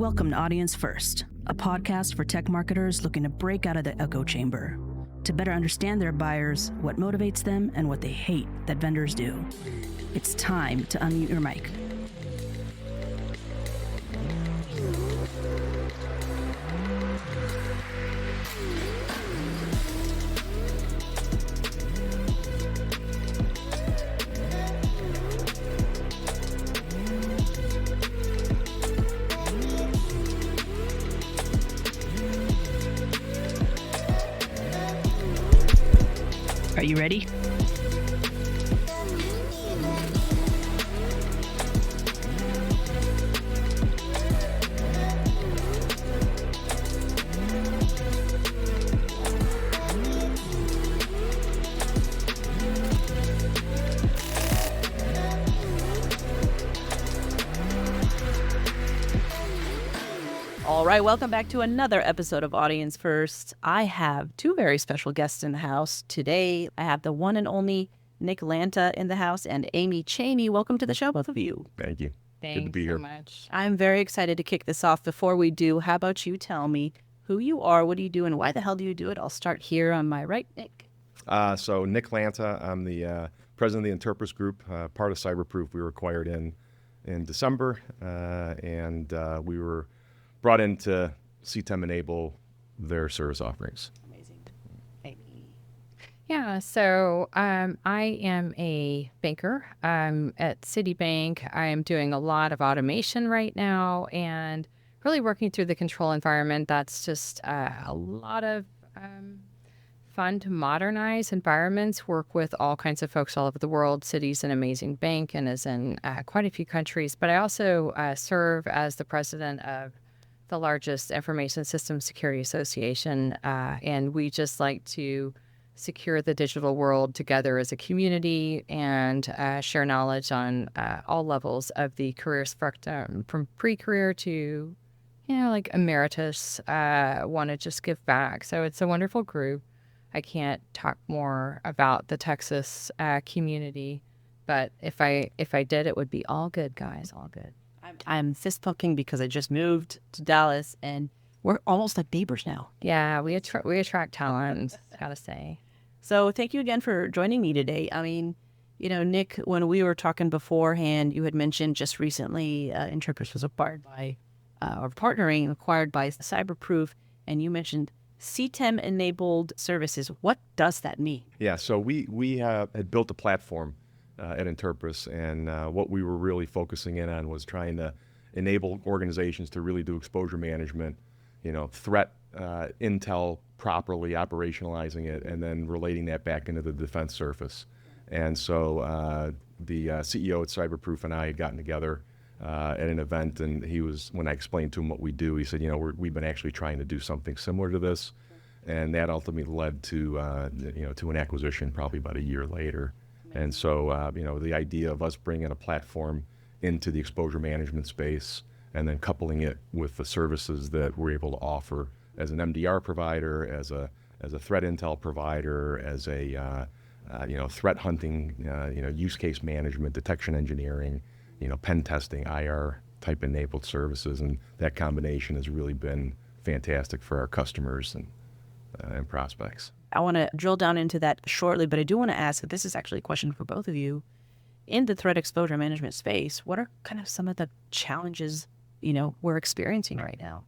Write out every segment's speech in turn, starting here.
Welcome to Audience First, a podcast for tech marketers looking to break out of the echo chamber, to better understand their buyers, what motivates them, and what they hate that vendors do. It's time to unmute your mic. Are you ready? All right, welcome back to another episode of Audience First. I have two very special guests in the house. Today, I have the one and only Nick Lantuh in the house and Amy Chaney. Welcome to the show, both of you. Thank you. Thanks Good to be here. so much. I'm very excited to kick this off. Before we do, how about you tell me who you are, what do you do, and why the hell do you do it? I'll start here on my right, Nick. So Nick Lantuh, I'm the president of the Interpres Group, part of CyberProof. We were acquired in December, and we were brought in to CTEM enable their service offerings. Amazing. Amy. Yeah, so I am a banker at Citibank. I'm doing a lot of automation right now and really working through the control environment. That's just a lot of fun to modernize environments, work with all kinds of folks all over the world. Citi's an amazing bank and is in quite a few countries, but I also serve as the president of the largest information systems security association, and we just like to secure the digital world together as a community and share knowledge on all levels of the career spectrum, from pre-career to, like emeritus. Want to just give back. So it's a wonderful group. I can't talk more about the Texas community, but if I did, it would be all good, guys, all good. I'm fist pumping because I just moved to Dallas and we're almost like neighbors now. Yeah, we attract talent, gotta say. So thank you again for joining me today. I mean, Nick, when we were talking beforehand, you had mentioned just recently Interpres was acquired by CyberProof, and you mentioned CTEM-enabled services. What does that mean? Yeah, so we had built a platform at Interpres, and what we were really focusing in on was trying to enable organizations to really do exposure management, threat intel properly, operationalizing it, and then relating that back into the defense surface. And so the CEO at CyberProof and I had gotten together at an event, and when I explained to him what we do, he said, we've been actually trying to do something similar to this, and that ultimately led to to an acquisition probably about a year later. And so, the idea of us bringing a platform into the exposure management space and then coupling it with the services that we're able to offer as an MDR provider, as a threat intel provider, as a threat hunting, use case management, detection engineering, pen testing, IR type enabled services, and that combination has really been fantastic for our customers and prospects. I want to drill down into that shortly, but I do want to ask, this is actually a question for both of you. In the threat exposure management space, what are kind of some of the challenges, we're experiencing right now?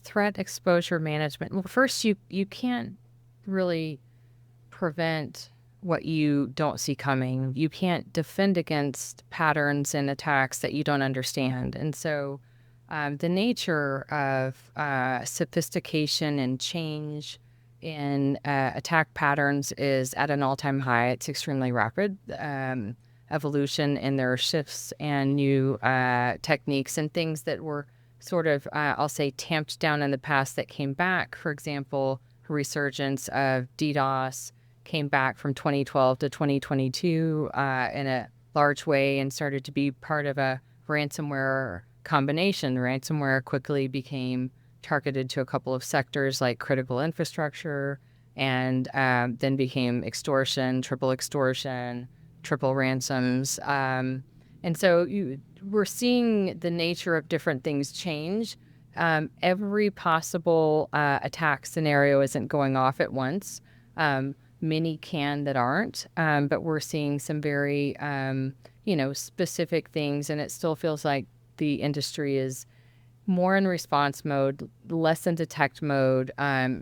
Threat exposure management. Well, first, you can't really prevent what you don't see coming. You can't defend against patterns and attacks that you don't understand. And so the nature of sophistication and change in attack patterns is at an all-time high. It's extremely rapid evolution, and there are shifts and new techniques and things that were sort of, I'll say, tamped down in the past that came back. For example, resurgence of DDoS came back from 2012 to 2022 in a large way and started to be part of a ransomware combination. Ransomware quickly became targeted to a couple of sectors like critical infrastructure, and then became extortion, triple ransoms. And so we're seeing the nature of different things change Every possible attack scenario isn't going off at once. Many can that aren't, but we're seeing some very, specific things, and it still feels like the industry is more in response mode, less in detect mode,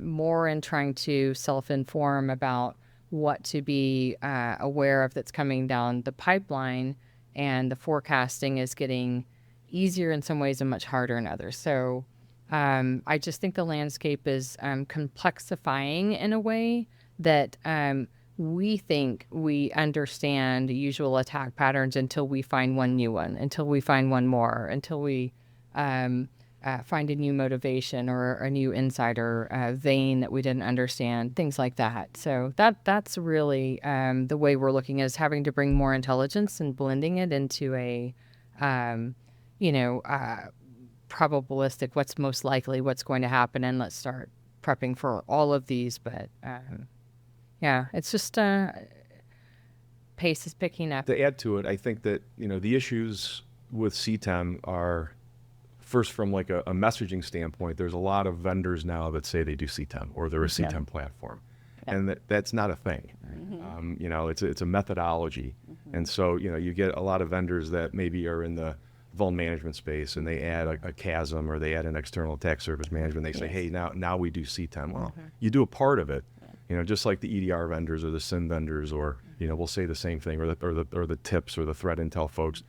more in trying to self-inform about what to be aware of that's coming down the pipeline, and the forecasting is getting easier in some ways and much harder in others. So I just think the landscape is complexifying in a way that we think we understand the usual attack patterns until we find one new one, until we find one more, until we find a new motivation or a new insider vein that we didn't understand, things like that. So that's really the way we're looking, is having to bring more intelligence and blending it into a, probabilistic, what's most likely, what's going to happen, and let's start prepping for all of these. But yeah, it's just pace is picking up. To add to it, I think that, the issues with CTEM are, first, from like a messaging standpoint, there's a lot of vendors now that say they do CTEM or they're a CTEM platform. And that's not a thing. It's a methodology. And so, you get a lot of vendors that maybe are in the vuln management space, and they add a CAASM, or they add an external attack surface management. They say, hey, now we do CTEM. Well, you do a part of it, just like the EDR vendors or the SIM vendors, or, we'll say the same thing, or the tips or the threat intel folks.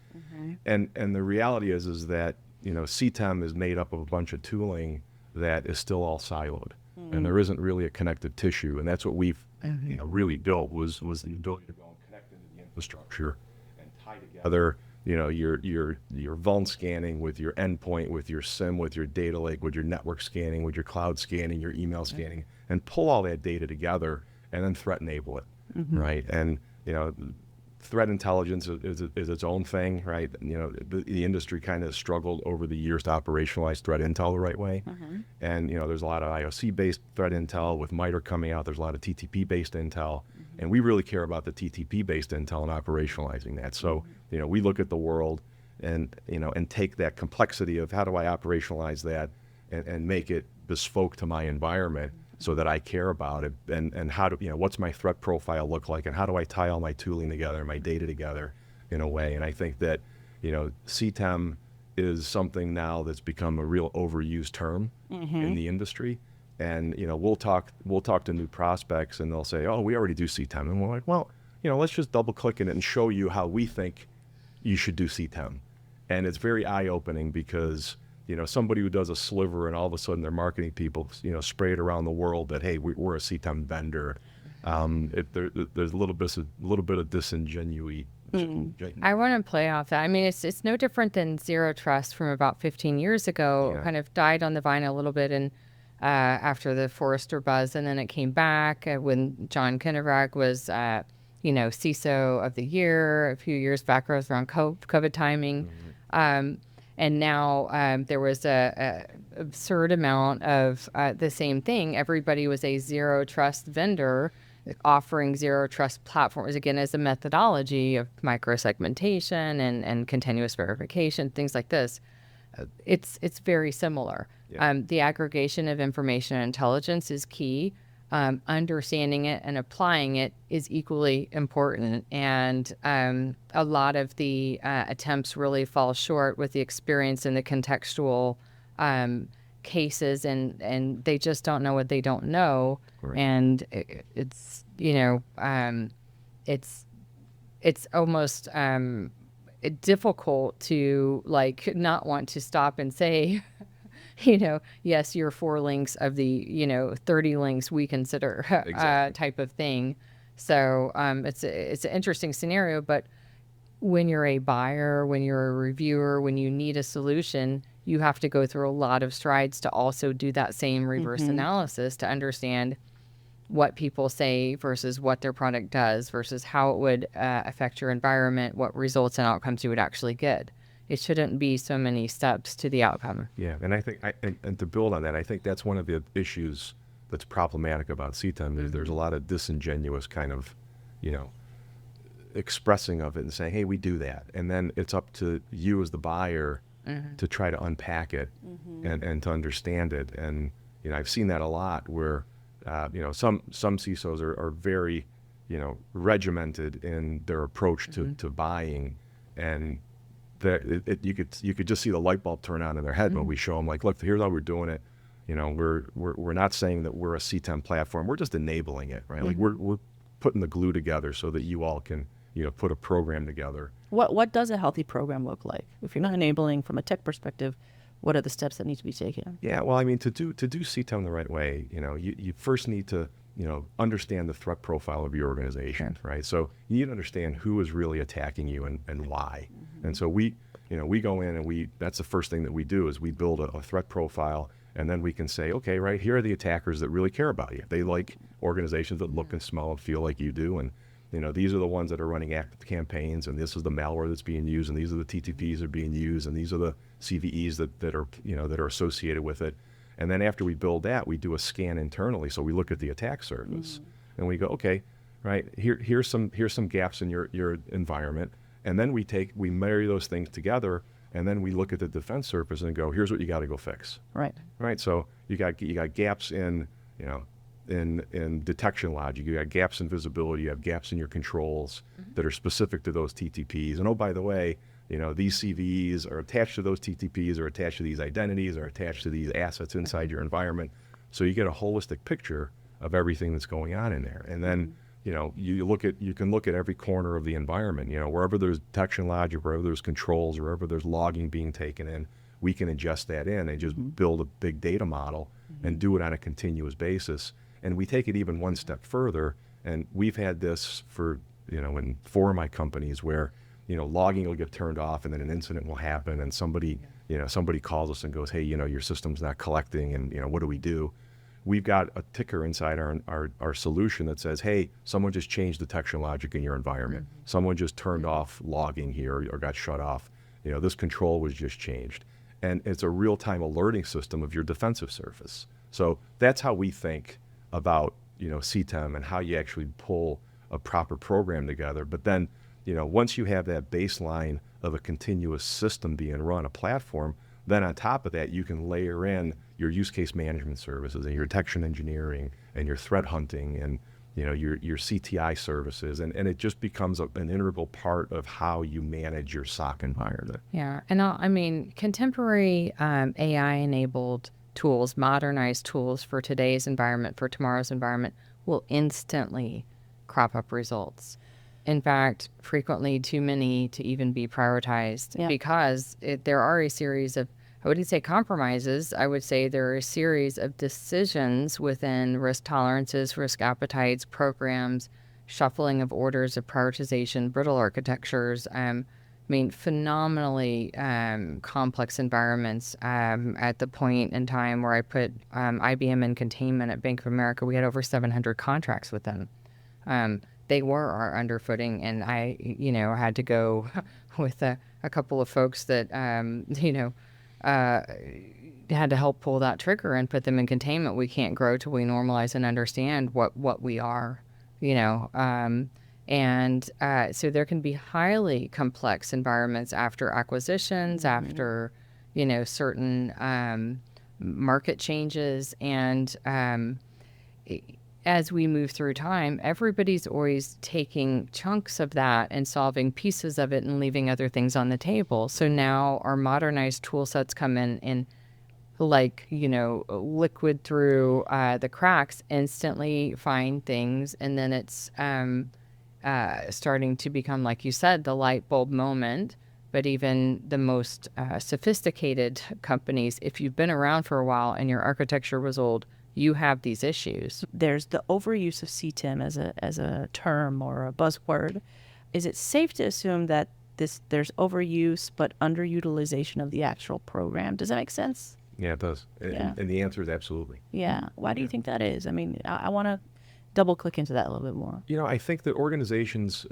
And the reality is that, CTEM is made up of a bunch of tooling that is still all siloed, and there isn't really a connective tissue. And that's what we've really built was the ability to go and connect into the infrastructure and tie together your vuln scanning with your endpoint, with your SIM, with your data lake, with your network scanning, with your cloud scanning, your email scanning, and pull all that data together and then threat enable it, right? And threat intelligence is its own thing, right? The industry kind of struggled over the years to operationalize threat intel the right way. And, there's a lot of IOC-based threat intel with MITRE coming out. There's a lot of TTP-based intel. And we really care about the TTP-based intel and operationalizing that. So, we look at the world and take that complexity of how do I operationalize that and make it bespoke to my environment, so that I care about it, and how do, what's my threat profile look like, and how do I tie all my tooling together, my data together in a way. And I think that, CTEM is something now that's become a real overused term in the industry. And, we'll talk to new prospects, and they'll say, oh, we already do CTEM. And we're like, well, let's just double click in it and show you how we think you should do CTEM. And it's very eye-opening, because somebody who does a sliver, and all of a sudden their marketing people, spray it around the world that, hey, we're a CTEM vendor. There's a little bit of disingenuity. I want to play off that. I mean, it's no different than Zero Trust from about 15 years ago. Kind of died on the vine a little bit, and after the Forrester buzz, and then it came back when John Kinnebrag was, CISO of the year a few years back, around COVID timing. And now there was a absurd amount of the same thing. Everybody was a Zero Trust vendor offering Zero Trust platforms, again, as a methodology of microsegmentation and continuous verification, things like this. It's very similar. The aggregation of information and intelligence is key. Understanding it and applying it is equally important. And a lot of the attempts really fall short with the experience and the contextual cases, and they just don't know what they don't know. Right. And it's almost difficult to not want to stop and say, yes, your 4 links of the, 30 links we consider Exactly. type of thing. So it's an interesting scenario, but when you're a buyer, when you're a reviewer, when you need a solution, you have to go through a lot of strides to also do that same reverse analysis to understand what people say versus what their product does versus how it would affect your environment, what results and outcomes you would actually get. It shouldn't be so many steps to the outcome. Yeah, and I think, and to build on that, I think that's one of the issues that's problematic about CTEM is there's a lot of disingenuous kind of, expressing of it and saying, hey, we do that. And then it's up to you as the buyer to try to unpack it and to understand it. And, I've seen that a lot where, some CISOs are very, regimented in their approach to buying, and you could just see the light bulb turn on in their head when we show them, like, look, here's how we're doing it. We're not saying that we're a CTEM platform. We're just enabling it, right? Like we're putting the glue together so that you all can, put a program together. What does a healthy program look like? If you're not enabling from a tech perspective, what are the steps that need to be taken? Yeah, well, I mean, to do CTEM the right way, you first need to, understand the threat profile of your organization, right? So you need to understand who is really attacking you and why. And so we go in and that's the first thing that we do is we build a threat profile, and then we can say, okay, right, here are the attackers that really care about you. They like organizations that look and smell and feel like you do, and these are the ones that are running active campaigns, and this is the malware that's being used, and these are the TTPs that are being used, and these are the CVEs that are associated with it. And then after we build that, we do a scan internally. So we look at the attack surface, and we go, okay, right, here's some gaps in your environment, and then we marry those things together, and then we look at the defense surface and go, here's what you got to go fix. Right. Right. So you got gaps in in detection logic. You got gaps in visibility. You have gaps in your controls that are specific to those TTPs. And oh, by the way, these CVEs are attached to those TTPs, or attached to these identities, or attached to these assets inside your environment. So you get a holistic picture of everything that's going on in there. And then, you can look at every corner of the environment, wherever there's detection logic, wherever there's controls, wherever there's logging being taken in, we can adjust that in and just build a big data model and do it on a continuous basis. And we take it even one step further. And we've had this for, in 4 of my companies where, logging will get turned off, and then an incident will happen, and somebody calls us and goes, hey, your system's not collecting, and, what do we do? We've got a ticker inside our solution that says, hey, someone just changed detection logic in your environment. Someone just turned off logging here or got shut off. This control was just changed. And it's a real-time alerting system of your defensive surface. So that's how we think about, CTEM and how you actually pull a proper program together. But then, once you have that baseline of a continuous system being run, a platform, then on top of that, you can layer in your use case management services and your detection engineering and your threat hunting and, your CTI services. And it just becomes an integral part of how you manage your SOC environment. Yeah. And contemporary AI-enabled tools, modernized tools for today's environment, for tomorrow's environment, will instantly crop up results. In fact, frequently too many to even be prioritized because there are a series of, I wouldn't say compromises, I would say there are a series of decisions within risk tolerances, risk appetites, programs, shuffling of orders of prioritization, brittle architectures, phenomenally complex environments. At the point in time where I put IBM in containment at Bank of America, we had over 700 contracts with them. They were our underfooting, and I, had to go with a couple of folks that, had to help pull that trigger and put them in containment. We can't grow till we normalize and understand what we are, so there can be highly complex environments after acquisitions, after, certain market changes. And as we move through time, everybody's always taking chunks of that and solving pieces of it and leaving other things on the table. So now our modernized tool sets come in and liquid through the cracks, instantly find things. And then it's starting to become, like you said, the light bulb moment. But even the most sophisticated companies, if you've been around for a while and your architecture was old, you have these issues. There's the overuse of CTEM as a term or a buzzword. Is it safe to assume that there's overuse but underutilization of the actual program? Does that make sense? Yeah, it does. Yeah. And the answer is absolutely. Yeah. Why do you think that is? I want to double click into that a little bit more. I think that organizations,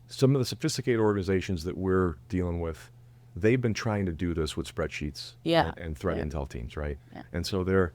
some of the sophisticated organizations that we're dealing with, they've been trying to do this with spreadsheets and threat intel teams, right? Yeah. And so they're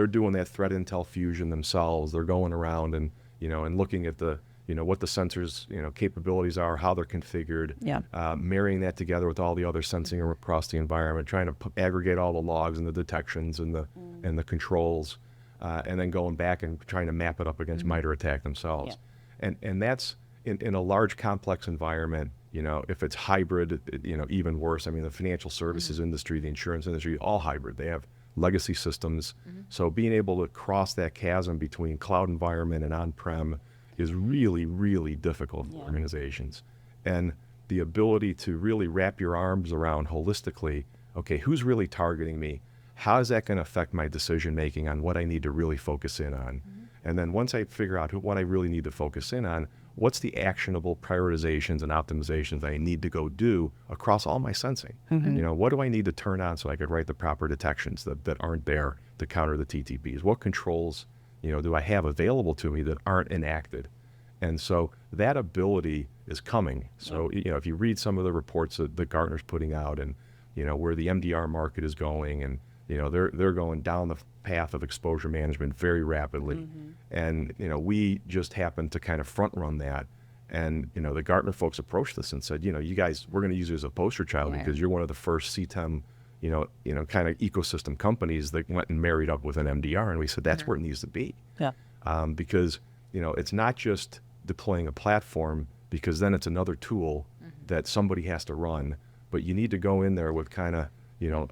doing that threat intel fusion themselves. They're going around and, and looking at the, what the sensors, capabilities are, how they're configured, Yeah. marrying that together with all the other sensing across the environment, trying to aggregate all the logs and the detections and the controls, and then going back and trying to map it up against MITRE ATT&CK themselves. And that's in a large complex environment. If it's hybrid, even worse. I mean, the financial services industry, the insurance industry, all hybrid. They have legacy systems. So being able to cross that chasm between cloud environment and on-prem is really, really difficult for organizations. And the ability to really wrap your arms around holistically, okay, who's really targeting me? How is that going to affect my decision-making on what I need to really focus in on? And then once I figure out what I really need to focus in on, what's the actionable prioritizations and optimizations I need to go do across all my sensing? What do I need to turn on so I could write the proper detections that aren't there to counter the TTPs? What controls, do I have available to me that aren't enacted? And so that ability is coming. So, if you read some of the reports that Gartner's putting out and, where the MDR market is going and, they're going down the path of exposure management very rapidly. And, we just happened to kind of front run that. And, the Gartner folks approached us and said, you guys, we're going to use you as a poster child because you're one of the first CTEM, kind of ecosystem companies that went and married up with an MDR. And we said, that's where it needs to be. Yeah. Because, it's not just deploying a platform, because then it's another tool that somebody has to run, but you need to go in there with kind of,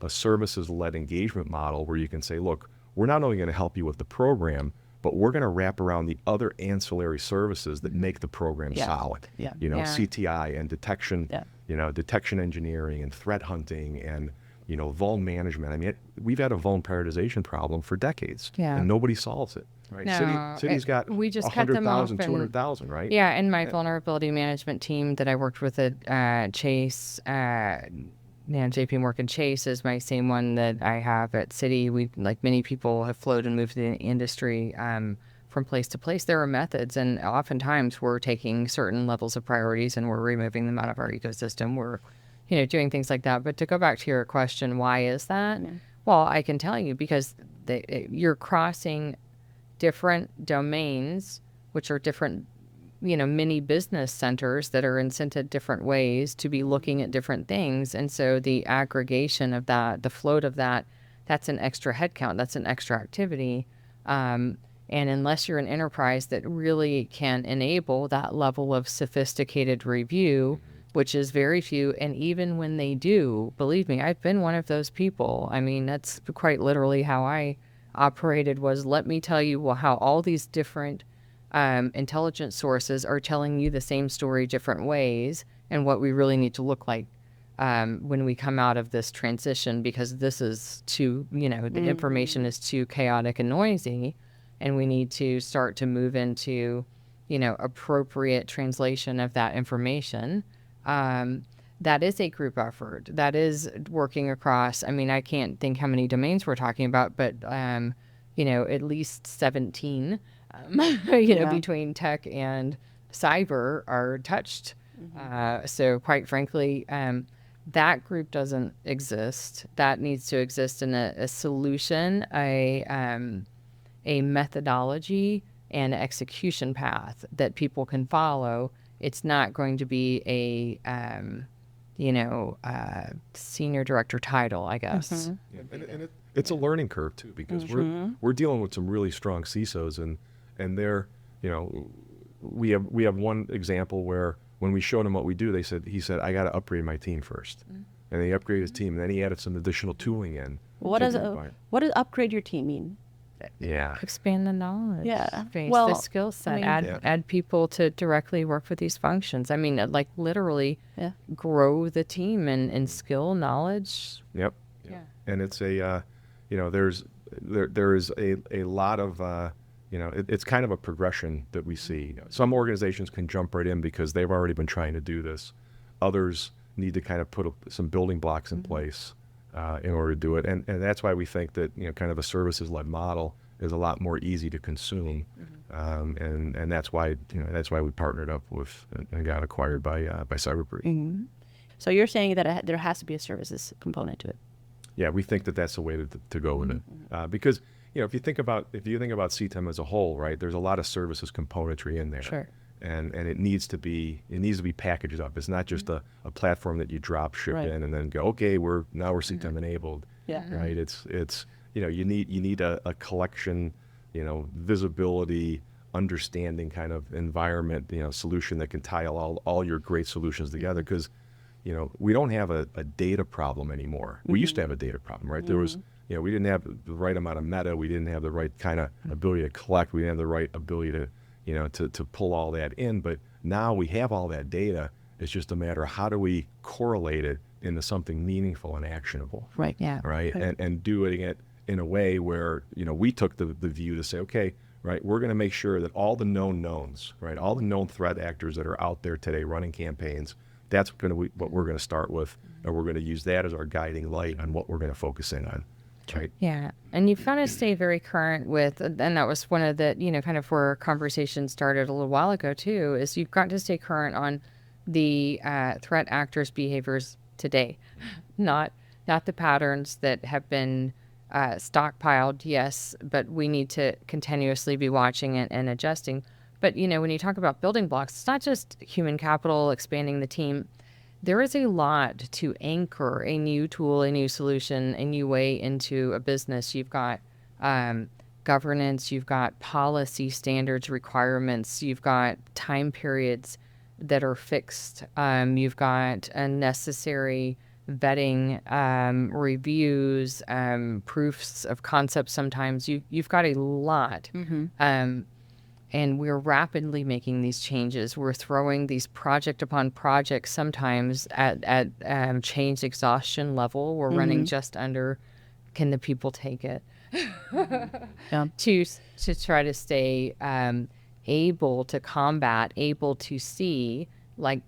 a services-led engagement model where you can say, look, we're not only going to help you with the program, but we're going to wrap around the other ancillary services that make the program solid. CTI and detection, detection engineering and threat hunting and, vuln management. I mean, we've had a vuln prioritization problem for decades, and nobody solves it. Right. No, City's got we just cut them off 100,000, 200,000, right? Yeah, and my vulnerability management team that I worked with at Chase, JP Morgan Chase is my same one that I have at Citi. We, like many people, have flowed and moved in the industry from place to place. There are methods, and oftentimes we're taking certain levels of priorities and we're removing them out of our ecosystem. We're, doing things like that. But to go back to your question, why is that? Well, I can tell you because you're crossing different domains, which are different, mini business centers that are incented different ways to be looking at different things. And so the aggregation of that, the float of that, that's an extra headcount, that's an extra activity. And unless you're an enterprise that really can enable that level of sophisticated review, which is very few, and even when they do, believe me, I've been one of those people. I mean, that's quite literally how I operated was, let me tell you how all these different intelligence sources are telling you the same story different ways and what we really need to look like when we come out of this transition, because this is too, the information is too chaotic and noisy, and we need to start to move into, appropriate translation of that information. That is a group effort. That is working across, I can't think how many domains we're talking about, but, at least 17, between tech and cyber are touched. So quite frankly, that group doesn't exist. That needs to exist in a solution, a methodology and execution path that people can follow. It's not going to be a, senior director title, I guess. And it's a learning curve too, because we're dealing with some really strong CISOs, and they're, we have one example where when we showed him what we do, he said, I got to upgrade my team first. And he upgraded his team, and then he added some additional tooling in. What does upgrade your team mean? Yeah. Expand the knowledge. Yeah. Base Well, the skill set. Add people to directly work with these functions. Like literally grow the team and skill, knowledge. Yep. Yeah. And it's a, there is a lot of, it's kind of a progression that we see. Some organizations can jump right in because they've already been trying to do this. Others need to kind of put some building blocks in place in order to do it. And that's why we think that, kind of a services-led model is a lot more easy to consume. And that's why, we partnered up with and got acquired by CyberProof. So you're saying that there has to be a services component to it. Yeah, we think that that's the way to go with it. Because, if you think about CTEM as a whole, right, there's a lot of services componentry in there. Sure. and it needs to be packaged up. It's not just a platform that you drop ship Right. in and then go, okay, we're CTEM enabled. Yeah. Right. It's you need a collection, visibility, understanding kind of environment, solution that can tie all your great solutions together. Because we don't have a data problem anymore. We used to have a data problem, right? There was, we didn't have the right amount of meta. We didn't have the right kind of ability to collect. We didn't have the right ability to pull all that in. But now we have all that data. It's just a matter of how do we correlate it into something meaningful and actionable. Right. Yeah. Right. And doing it in a way where, we took the view to say, okay, right, we're going to make sure that all the known knowns, right, all the known threat actors that are out there today running campaigns, that's going to be what we're going to start with, and we're going to use that as our guiding light on what we're going to focus in on. Right. Yeah. And you've got to stay very current with, and that was one of the, kind of where conversation started a little while ago too, is you've got to stay current on the threat actors' behaviors today, not the patterns that have been stockpiled, yes, but we need to continuously be watching it and adjusting. But, when you talk about building blocks, it's not just human capital, expanding the team. There is a lot to anchor a new tool, a new solution, a new way into a business. You've got governance, you've got policy standards, requirements, you've got time periods that are fixed. You've got a necessary vetting, reviews, proofs of concept. Sometimes you've got a lot. And we're rapidly making these changes. We're throwing these project upon project, sometimes at change exhaustion level. We're running just under, can the people take it? Yeah. To try to stay able to combat, able to see, like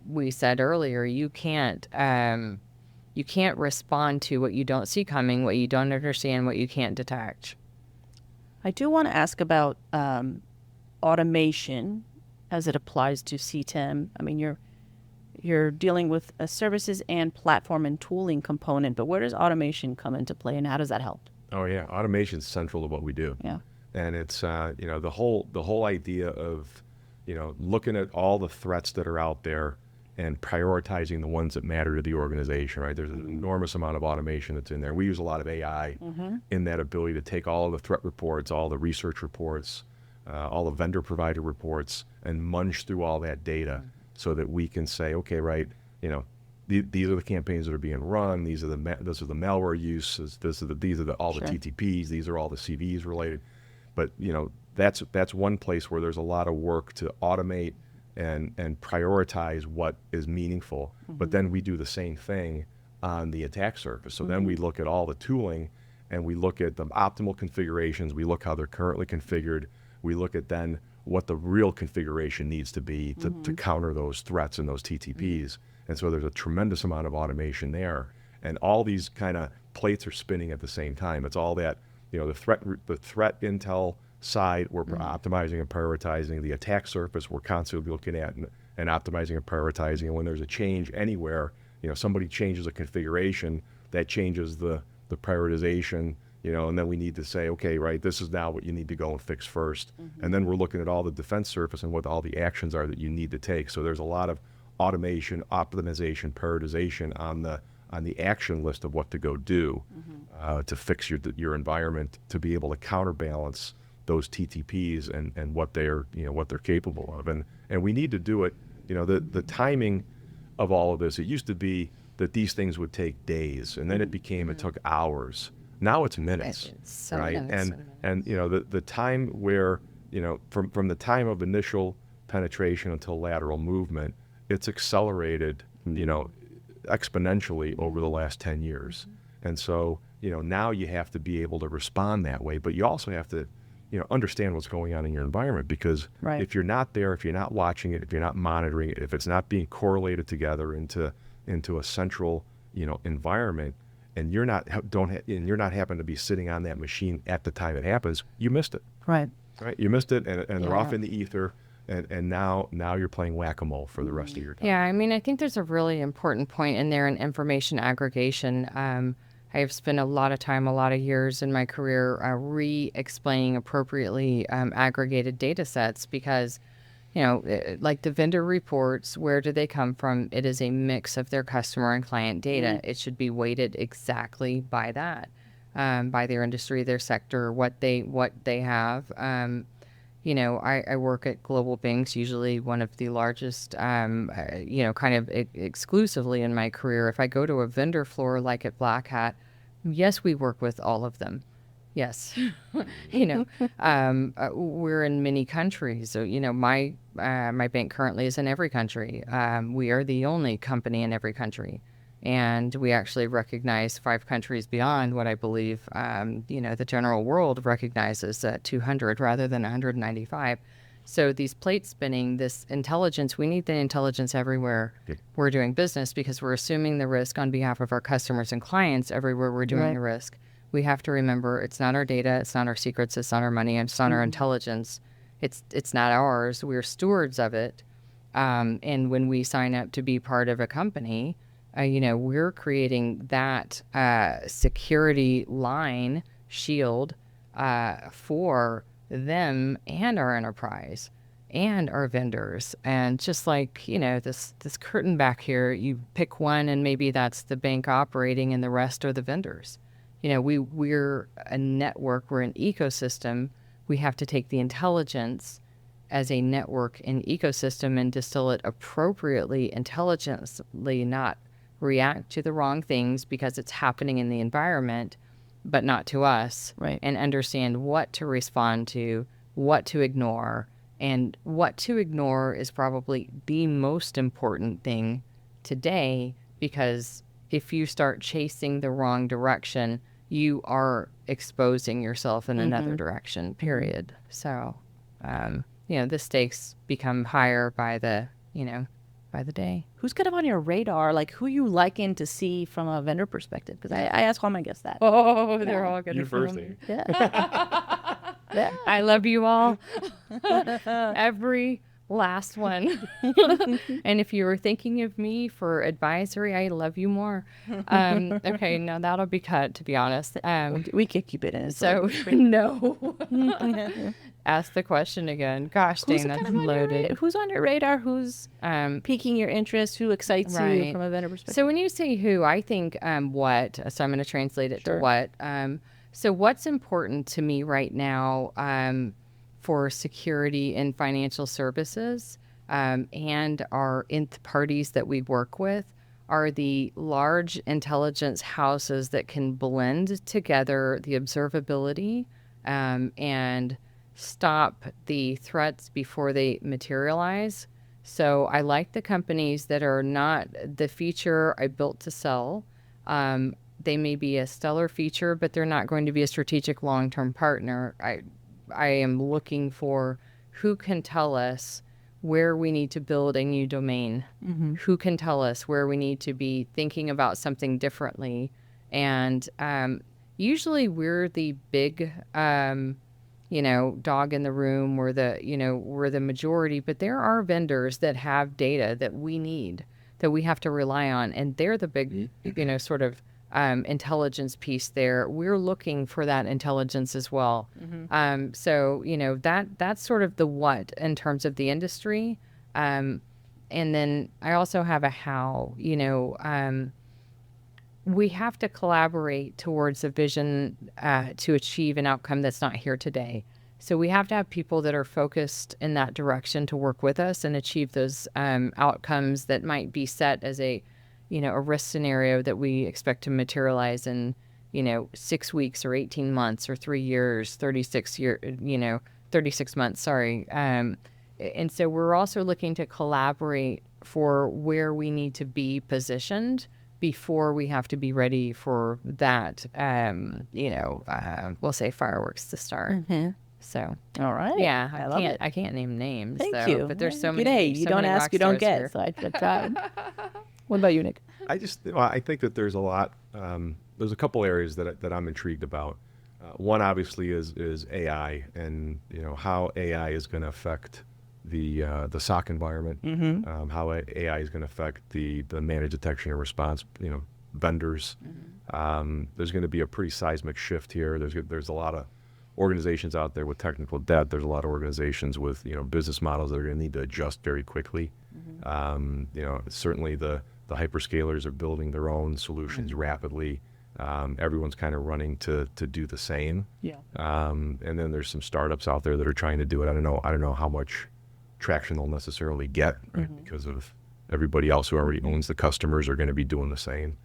we said earlier, you can't respond to what you don't see coming, what you don't understand, what you can't detect. I do want to ask about automation as it applies to CTEM. I mean, you're dealing with a services and platform and tooling component, but where does automation come into play, and how does that help? Oh yeah, automation is central to what we do. Yeah. And it's the whole idea of looking at all the threats that are out there and prioritizing the ones that matter to the organization. Right, there's an enormous amount of automation that's in there. We use a lot of AI in that ability to take all of the threat reports, all the research reports, all the vendor provider reports, and munch through all that data so that we can say, okay, right, these are the campaigns that are being run. These are the malware use. These are all the TTPs. These are all the CVs related. But that's one place where there's a lot of work to automate and prioritize what is meaningful. But then we do the same thing on the attack surface. So then we look at all the tooling, and we look at the optimal configurations. We look how they're currently configured. We look at then what the real configuration needs to be to counter those threats and those TTPs. And so there's a tremendous amount of automation there. And all these kind of plates are spinning at the same time. It's all that, the threat intel side, we're optimizing and prioritizing. The attack surface, we're constantly looking at and optimizing and prioritizing. And when there's a change anywhere, somebody changes a configuration, that changes the prioritization, and then we need to say, okay, right, this is now what you need to go and fix first. And then we're looking at all the defense surface and what all the actions are that you need to take. So there's a lot of automation, optimization, prioritization on the action list of what to go do to fix your environment, to be able to counterbalance those TTPs and what they're capable of. And we need to do it. The timing of all of this, it used to be that these things would take days, and then it took hours. Now it's minutes, right? And the time where from the time of initial penetration until lateral movement, it's accelerated exponentially over the last 10 years. And so now you have to be able to respond that way, but you also have to understand what's going on in your environment, because if you're not there, if you're not watching it, if you're not monitoring it, if it's not being correlated together into a central environment, and you're not happen to be sitting on that machine at the time it happens, you missed it. Right. You missed it, and they're off in the ether, and now you're playing whack-a-mole for the rest of your time. Yeah, I mean, I think there's a really important point in there in information aggregation. I have spent a lot of time, a lot of years in my career re-explaining appropriately aggregated data sets, because like the vendor reports, where do they come from? It is a mix of their customer and client data. It should be weighted exactly by that, by their industry, their sector, what they have. I work at global banks, usually one of the largest, kind of exclusively in my career. If I go to a vendor floor like at Black Hat, yes, we work with all of them. Yes. We're in many countries. So, my bank currently is in every country. We are the only company in every country. And we actually recognize 5 countries beyond what I believe, the general world recognizes 200 rather than 195. So these plate spinning, this intelligence, we need the intelligence everywhere we're doing business, because we're assuming the risk on behalf of our customers and clients everywhere we're doing the risk. We have to remember, it's not our data, it's not our secrets, it's not our money, it's not our intelligence. It's not ours. We're stewards of it. And when we sign up to be part of a company, we're creating that security line shield for them and our enterprise and our vendors. And just like, this curtain back here, you pick one and maybe that's the bank operating and the rest are the vendors. We're a network, we're an ecosystem. We have to take the intelligence as a network and ecosystem and distill it appropriately, intelligently, not react to the wrong things because it's happening in the environment, but not to us. Right. And understand what to respond to, what to ignore. And what to ignore is probably the most important thing today, because if you start chasing the wrong direction, you are exposing yourself in another direction, period. So, the stakes become higher by the day. Who's kind of on your radar? Like, who you liking to see from a vendor perspective? Because I ask all my guests that. Oh, they're all good. You first, Amy. Yeah. I love you all. Every last one. And if you were thinking of me for advisory, I love you more. Okay, no, that'll be cut, to be honest. We could keep it in. So, no. Ask the question again. Gosh, dang, that's loaded. Who's on your radar? Who's piquing your interest? Who excites you from a vendor perspective? So when you say who, I think what. So I'm going to translate it to what. So what's important to me right now for security in financial services and our nth parties that we work with are the large intelligence houses that can blend together the observability and stop the threats before they materialize. So I like the companies that are not the feature I built to sell. They may be a stellar feature, but they're not going to be a strategic long-term partner. I am looking for who can tell us where we need to build a new domain, who can tell us where we need to be thinking about something differently. And usually we're the big dog in the room. We're the majority, but there are vendors that have data that we need, that we have to rely on. And they're the big, sort of intelligence piece there. We're looking for that intelligence as well. So, that's sort of the what in terms of the industry. And then I also have a how, we have to collaborate towards a vision to achieve an outcome that's not here today. So we have to have people that are focused in that direction to work with us and achieve those outcomes that might be set as a risk scenario that we expect to materialize in, 6 weeks or 18 months or 3 years, 36 months, sorry. And so we're also looking to collaborate for where we need to be positioned before we have to be ready for that, we'll say fireworks to start. So, all right. Yeah, I can't name names. Thank you. But there's so many. You don't ask, you don't get. Here. So I tried. What about you, Nick? I think that there's a lot. There's a couple areas that I'm intrigued about. One obviously is AI and how AI is going to affect the SOC environment. How AI is going to affect the managed detection and response. Vendors. There's going to be a pretty seismic shift here. There's a lot of organizations out there with technical debt. There's a lot of organizations with, business models that are going to need to adjust very quickly. Certainly the hyperscalers are building their own solutions rapidly. Everyone's kind of running to do the same. Yeah. And then there's some startups out there that are trying to do it. I don't know how much traction they'll necessarily get, right? Because of everybody else who already owns the customers are going to be doing the same.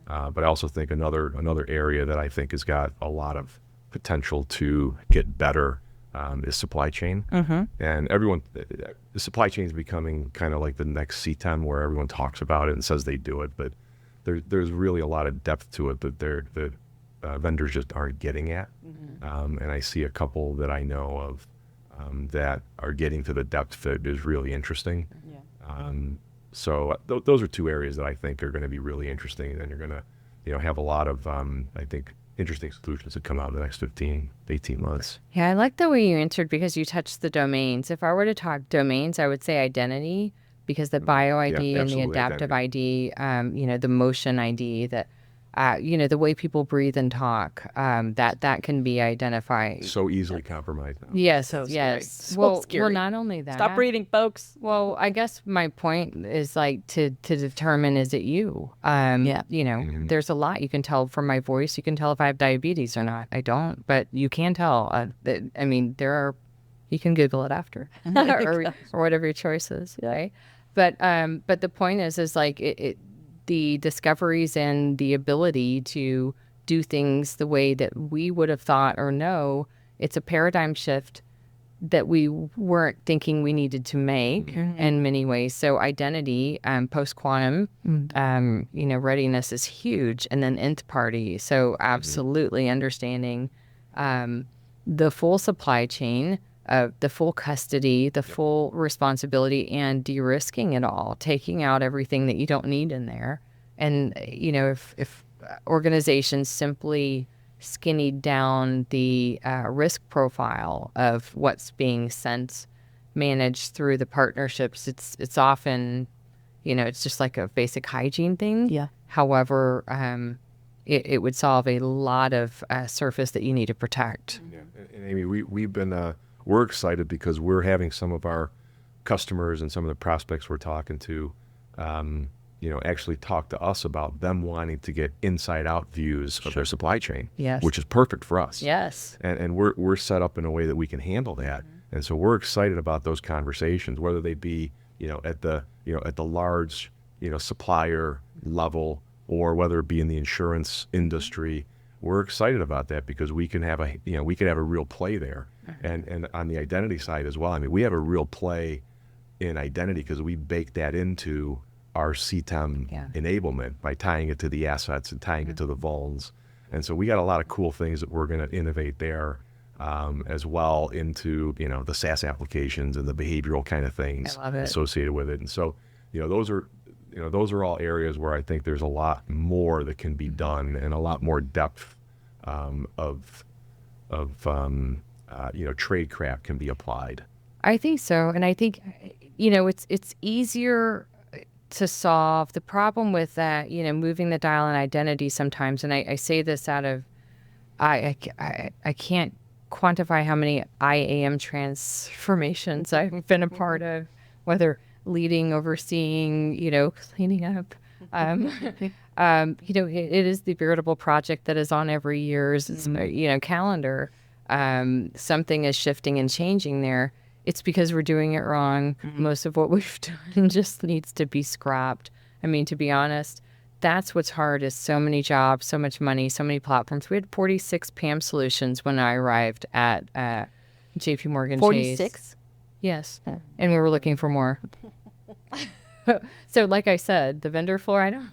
But I also think another area that I think has got a lot of potential to get better is supply chain. And the supply chain is becoming kind of like the next CTEM, where everyone talks about it and says they do it, but there's really a lot of depth to it that the vendors just aren't getting at. And I see a couple that I know of that are getting to the depth that is really interesting. So those are two areas that I think are going to be really interesting, and you're going to have a lot of I think interesting solutions that come out in the next 15, 18 months. Yeah, I like the way you answered, because you touched the domains. If I were to talk domains, I would say identity, because the bio ID and the adaptive ID, the motion ID, that the way people breathe and talk, that can be identified. So easily compromised now. Yes, So yes. scary. So Well, scary. not only that. Stop breathing, folks. Well, I guess my point is to determine, is it you? There's a lot you can tell from my voice. You can tell if I have diabetes or not. I don't, but you can tell. You can Google it after, or whatever your choice is, right? But the point is the discoveries and the ability to do things the way that we would have thought or know. It's a paradigm shift that we weren't thinking we needed to make in many ways. So identity, post-quantum, readiness is huge. And then nth party. So absolutely understanding the full supply chain, the full custody, the full responsibility, and de-risking it all, taking out everything that you don't need in there. And, if organizations simply skinnied down the risk profile of what's being sent, managed through the partnerships, it's often, it's just like a basic hygiene thing. Yeah. However, it would solve a lot of surface that you need to protect. Yeah. And Amy, we're excited because we're having some of our customers and some of the prospects we're talking to, actually talk to us about them wanting to get inside out views of their supply chain, Yes. which is perfect for us. Yes. And we're set up in a way that we can handle that. And so we're excited about those conversations, whether they be, at the large, supplier level, or whether it be in the insurance industry. We're excited about that because we can have a real play there. And on the identity side as well. I mean, we have a real play in identity because we bake that into our CTEM enablement by tying it to the assets and tying it to the vulns. And so we got a lot of cool things that we're going to innovate there as well into, the SaaS applications and the behavioral kind of things associated with it. And so, those are all areas where I think there's a lot more that can be done and a lot more depth of tradecraft can be applied. I think so. And I think, it's easier to solve the problem with that, moving the dial on identity sometimes. And I say this out of, I can't quantify how many IAM transformations I've been a part of, whether leading, overseeing, cleaning up. It is the veritable project that is on every year's, calendar. Something is shifting and changing there. It's because we're doing it wrong. Most of what we've done just needs to be scrapped. I mean, to be honest, that's what's hard is so many jobs, so much money, so many platforms. We had 46 PAM solutions when I arrived at JP Morgan 46? Chase. Yes. And we were looking for more. So like I said, the vendor floor, I don't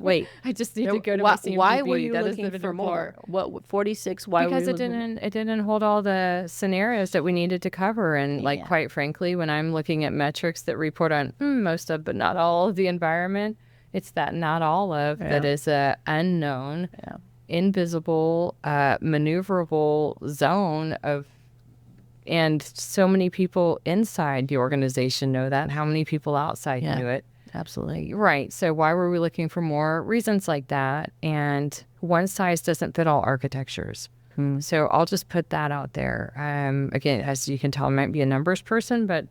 Wait. I just need to go to my CMDB. Why were you That is the looking vendor for more? floor. What 46? Why Because were you it didn't hold all the scenarios that we needed to cover. And quite frankly, when I'm looking at metrics that report on most of, but not all of the environment, it's that not all of that is a unknown, invisible, maneuverable zone of, and so many people inside the organization know that. How many people outside knew it? Absolutely. Right. So why were we looking for more? Reasons like that. And one size doesn't fit all architectures. So I'll just put that out there. Again, as you can tell, I might be a numbers person, but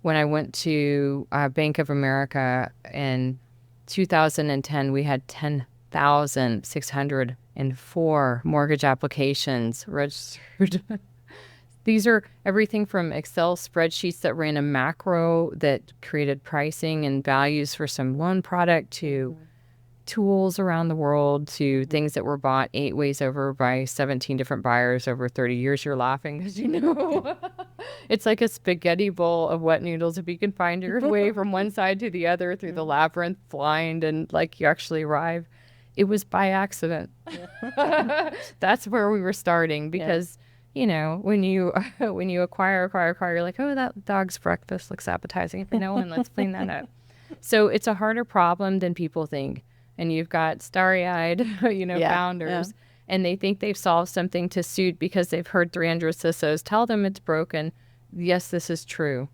when I went to Bank of America in 2010, we had 10,604 mortgage applications registered. These are everything from Excel spreadsheets that ran a macro that created pricing and values for some loan product to tools around the world to things that were bought 8 ways over by 17 different buyers over 30 years. You're laughing because it's like a spaghetti bowl of wet noodles. If you can find your way from one side to the other through the labyrinth blind and like you actually arrive. It was by accident. That's where we were starting because, when you acquire, you're like, oh, that dog's breakfast looks appetizing. No one, let's clean that up. So it's a harder problem than people think. And you've got starry-eyed, founders, and they think they've solved something to suit because they've heard 300 CISOs tell them it's broken. Yes, this is true.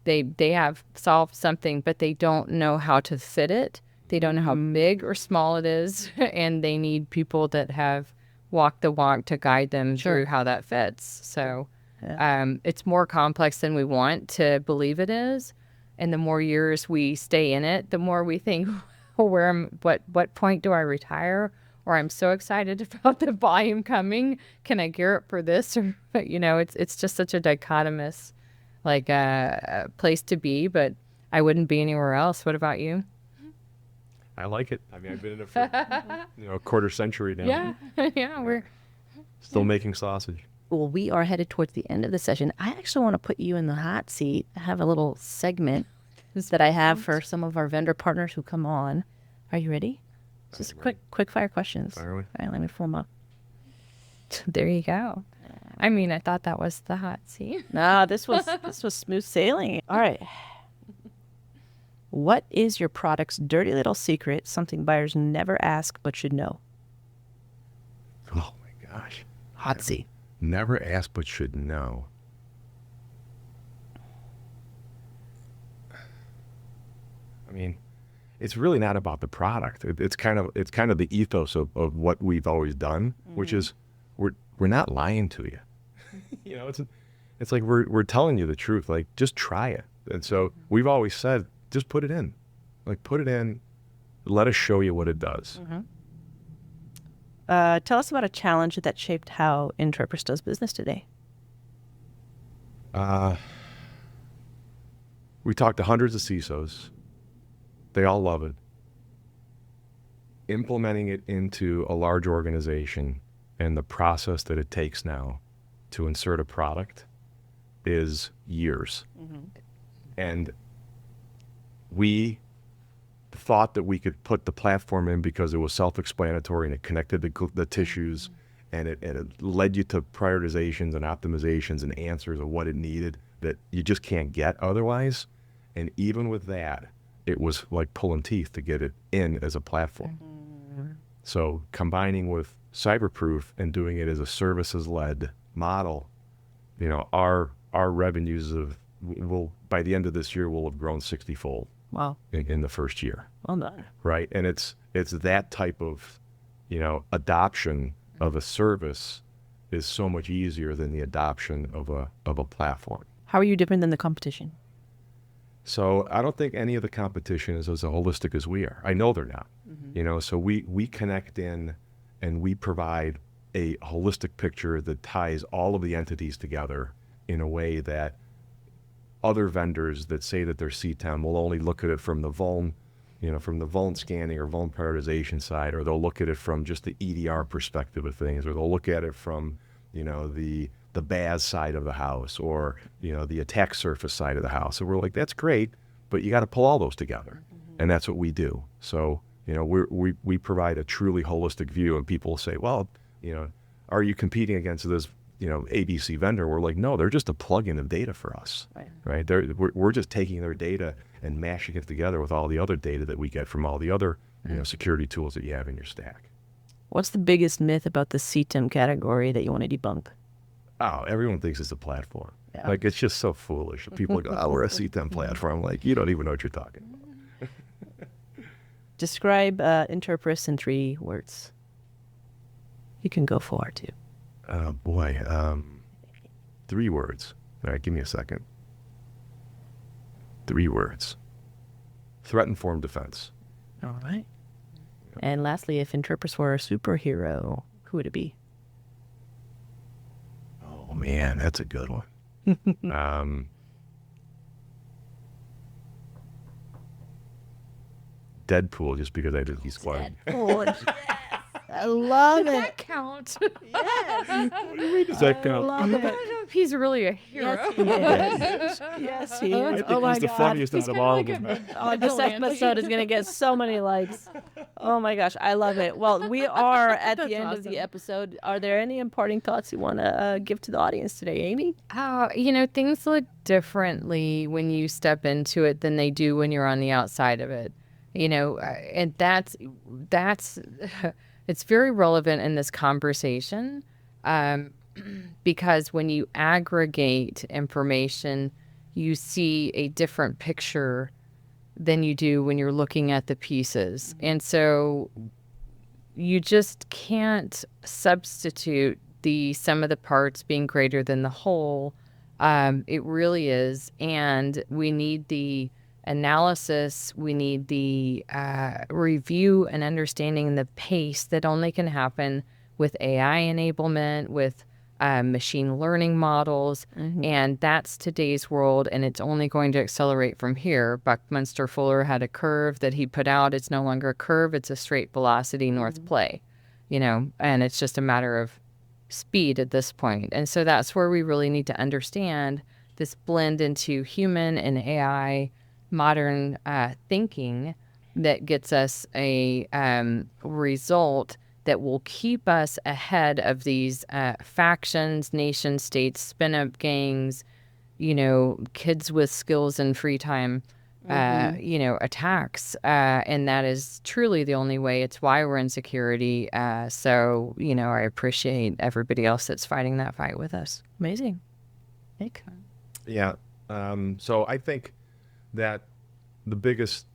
They have solved something, but they don't know how to fit it. They don't know how big or small it is, and they need people that have walked the walk to guide them through how that fits. So it's more complex than we want to believe it is, and the more years we stay in it, the more we think, what point do I retire? Or I'm so excited about the volume coming. Can I gear up for this? Or, it's just such a dichotomous, place to be. But I wouldn't be anywhere else. What about you? I like it. I mean, I've been in it for a quarter century now. Yeah, we're still making sausage. Well, we are headed towards the end of the session. I actually want to put you in the hot seat. I have a little segment that I have for some of our vendor partners who come on. Are you ready? Just quick fire questions. Fire away. All right, let me pull them up. There you go. I mean, I thought that was the hot seat. No, this was smooth sailing. All right. What is your product's dirty little secret, something buyers never ask but should know? Oh my gosh. Hot seat. Never ask but should know. I mean, it's really not about the product. It's kind of the ethos of what we've always done, which is we're not lying to you. It's like we're telling you the truth. Like, just try it. And so we've always said, just put it in. Like, put it in. Let us show you what it does. Tell us about a challenge that shaped how Interpreters does business today. We talked to hundreds of CISOs. They all love it. Implementing it into a large organization and the process that it takes now to insert a product is years. And we thought that we could put the platform in because it was self-explanatory and it connected the tissues and it led you to prioritizations and optimizations and answers of what it needed that you just can't get otherwise. And even with that, it was like pulling teeth to get it in as a platform. So combining with CyberProof and doing it as a services-led model, our revenues will by the end of this year will have grown 60-fold. Wow. In the first year. Well done. Right. And it's that type of, adoption of a service is so much easier than the adoption of a platform. How are you different than the competition? So I don't think any of the competition is as holistic as we are. I know they're not. So we connect in and we provide a holistic picture that ties all of the entities together in a way that other vendors that say that they're CTEM will only look at it from the vuln scanning or vuln prioritization side, or they'll look at it from just the EDR perspective of things, or they'll look at it from, the BAS side of the house, or, the attack surface side of the house. So we're like, that's great, but you got to pull all those together. And that's what we do. So, we provide a truly holistic view, and people say, well, are you competing against this, ABC vendor? We're like, no, they're just a plug-in of data for us, right? We're just taking their data and mashing it together with all the other data that we get from all the other, security tools that you have in your stack. What's the biggest myth about the CTEM category that you want to debunk? Oh, everyone thinks it's a platform. Yeah. Like, it's just so foolish. People go, oh, we're a CTEM platform. Like, you don't even know what you're talking about. Describe Interpreters in 3 words. You can go 4 too. Oh, boy. 3 words. All right, give me a second. 3 words. Threat-informed defense. All right. And lastly, if Interpreters were a superhero, who would it be? Oh, man, that's a good one. Deadpool, just because I think he's funny. Oh, yes. I love That it. count. Yes. Does that count? Love I it. don't know if he's really a hero. Yes, he is. Yes, he I is. think Oh my he's the God. funniest out of all of them. Oh, this episode is going to get so many likes. Oh my gosh, I love it. Well, we are at the That's end of the awesome. episode. Are there any imparting thoughts you want to give to the audience today, Amy? Things look differently when you step into it than they do when you're on the outside of it. And that's it's very relevant in this conversation because when you aggregate information, you see a different picture than you do when you're looking at the pieces. And so you just can't substitute the sum of the parts being greater than the whole. It really is. And we need the analysis, we need the review and understanding the pace that only can happen with AI enablement, with machine learning models. And that's today's world, and it's only going to accelerate from here. Buckminster Fuller had a curve that he put out. It's no longer a curve, it's a straight velocity north play, and it's just a matter of speed at this point. And so that's where we really need to understand this blend into human and AI modern thinking that gets us a result that will keep us ahead of these factions, nation states, spin-up gangs, kids with skills and free time, attacks. And that is truly the only way. It's why we're in security. So, I appreciate everybody else that's fighting that fight with us. Amazing. Nick? Yeah. So I think that the biggest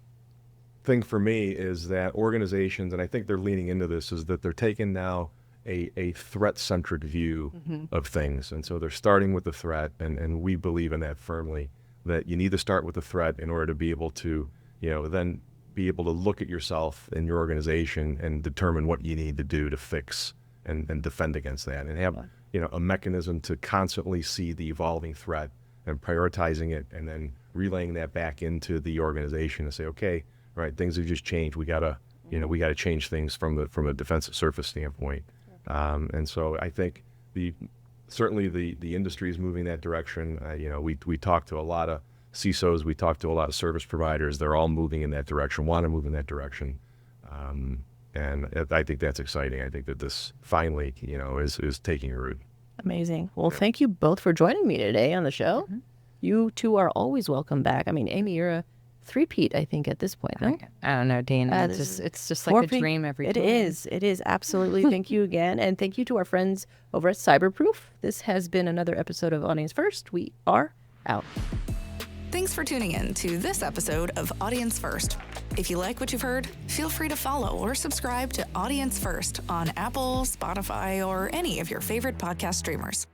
thing for me is that organizations, and I think they're leaning into this, is that they're taking now a threat-centric view of things. And so they're starting with the threat, and we believe in that firmly, that you need to start with the threat in order to be able to, then be able to look at yourself and your organization and determine what you need to do to fix and defend against that, and have, a mechanism to constantly see the evolving threat and prioritizing it, and then relaying that back into the organization and say, okay, all right, things have just changed. We gotta change things from a defensive surface standpoint. And so I think certainly the industry is moving that direction. We talk to a lot of CISOs, we talk to a lot of service providers. They're all moving in that direction, want to move in that direction. And I think that's exciting. I think that this finally, is taking root. Amazing. Well, thank you both for joining me today on the show. You two are always welcome back. I mean, Amy, you're a three-peat, I think, at this point, no? I don't know, Dana. It's just like a dream every time. It is, absolutely. Thank you again. And thank you to our friends over at CyberProof. This has been another episode of Audience First. We are out. Thanks for tuning in to this episode of Audience First. If you like what you've heard, feel free to follow or subscribe to Audience First on Apple, Spotify, or any of your favorite podcast streamers.